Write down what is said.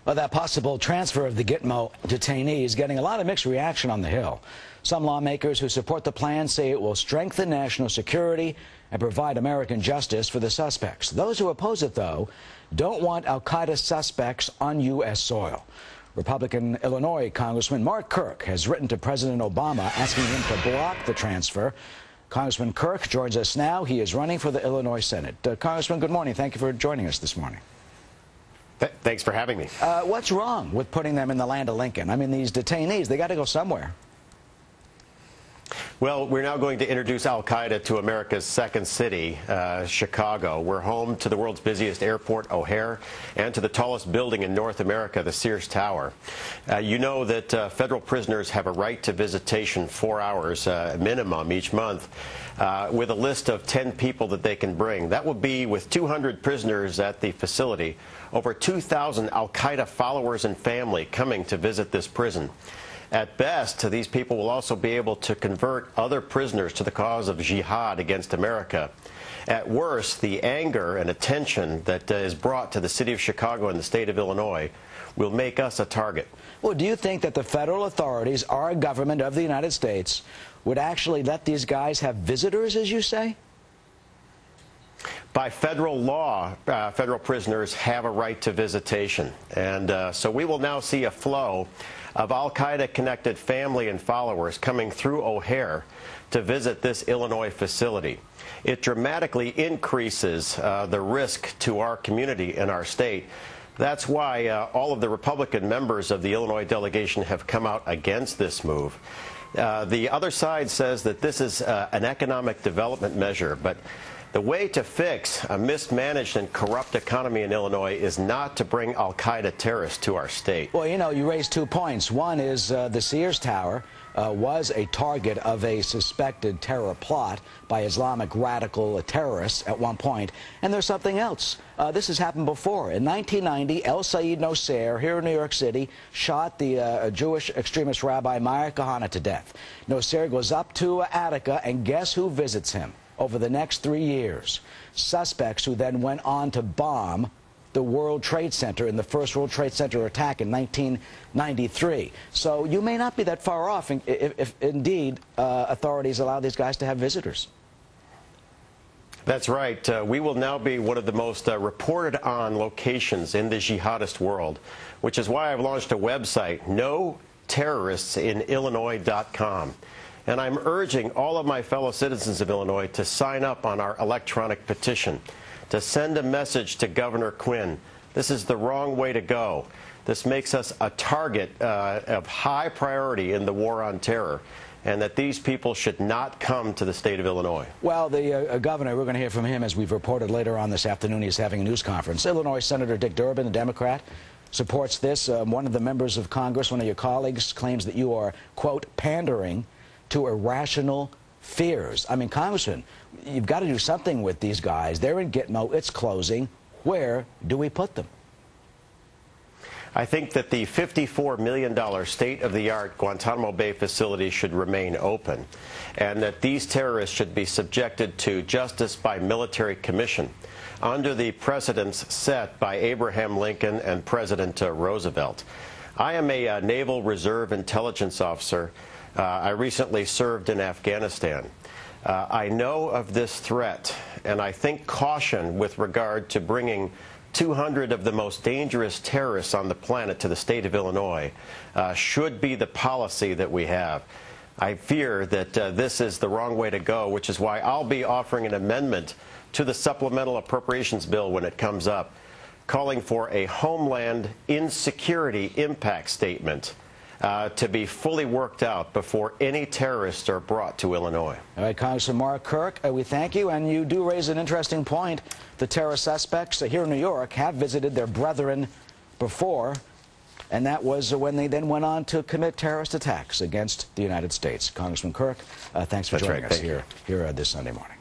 Well, that possible transfer of the Gitmo detainee is getting a lot of mixed reaction on the Hill. Some lawmakers who support the plan say it will strengthen national security and provide American justice for the suspects. Those who oppose it, though, don't want al-Qaeda suspects on U.S. soil. Republican Illinois Congressman Mark Kirk has written to President Obama asking him to block the transfer. Congressman Kirk joins us now. He is running for the Illinois Senate. Congressman, good morning. Thank you for joining us this morning. Thanks for having me. What's wrong with putting them in the land of Lincoln? I mean, these detainees, they got to go somewhere. Well, we're now going to introduce al-Qaeda to America's second city, Chicago. We're home to the world's busiest airport, O'Hare, and to the tallest building in North America, the Sears Tower. You know that federal prisoners have a right to visitation 4 hours minimum each month, with a list of 10 people that they can bring. That will be with 200 prisoners at the facility, over 2,000 al-Qaeda followers and family coming to visit this prison. At best, these people will also be able to convert other prisoners to the cause of jihad against America. At worst, the anger and attention that is brought to the city of Chicago and the state of Illinois will make us a target. Well, do you think that the federal authorities, our government of the United States, would actually let these guys have visitors, as you say? By federal law, federal prisoners have a right to visitation. And so we will now see a flow of al-Qaeda-connected family and followers coming through O'Hare to visit this Illinois facility. It dramatically increases the risk to our community and our state. That's why all of the Republican members of the Illinois delegation have come out against this move. The other side says that this is an economic development measure, but the way to fix a mismanaged and corrupt economy in Illinois is not to bring al-Qaeda terrorists to our state. Well, you know, you raised 2 points. One is the Sears Tower was a target of a suspected terror plot by Islamic radical terrorists at one point. And there's something else. This has happened before. In 1990, El Sayed Nosair, here in New York City, shot the Jewish extremist rabbi Meir Kahane to death. Nosair goes up to Attica, and guess who visits him over the next 3 years? Suspects who then went on to bomb the World Trade Center in the first World Trade Center attack in 1993. So you may not be that far off if indeed authorities allow these guys to have visitors. That's right. We will now be one of the most reported on locations in the jihadist world, which is why I've launched a website, NoTerroristsinIllinois.com. And I'm urging all of my fellow citizens of Illinois to sign up on our electronic petition, to send a message to Governor Quinn. This is the wrong way to go. This makes us a target of high priority in the war on terror, and that these people should not come to the state of Illinois. Well, the governor, we're going to hear from him as we've reported later on this afternoon. He's having a news conference. Illinois Senator Dick Durbin, the Democrat, supports this. One of the members of Congress, one of your colleagues, claims that you are, quote, pandering to irrational fears. I mean, Congressman, you've got to do something with these guys. They're in Gitmo. It's closing. Where do we put them? I think that the $54 million state-of-the-art Guantanamo Bay facility should remain open, and that these terrorists should be subjected to justice by military commission under the precedents set by Abraham Lincoln and President Roosevelt. I am a Naval Reserve intelligence officer. I recently served in Afghanistan. I know of this threat, and I think caution with regard to bringing 200 of the most dangerous terrorists on the planet to the state of Illinois should be the policy that we have. I fear that this is the wrong way to go, which is why I'll be offering an amendment to the supplemental appropriations bill when it comes up, calling for a Homeland Insecurity Impact Statement to be fully worked out before any terrorists are brought to Illinois. All right, Congressman Mark Kirk, we thank you, and you do raise an interesting point. The terror suspects here in New York have visited their brethren before, and that was when they then went on to commit terrorist attacks against the United States. Congressman Kirk, thanks for joining us here this Sunday morning.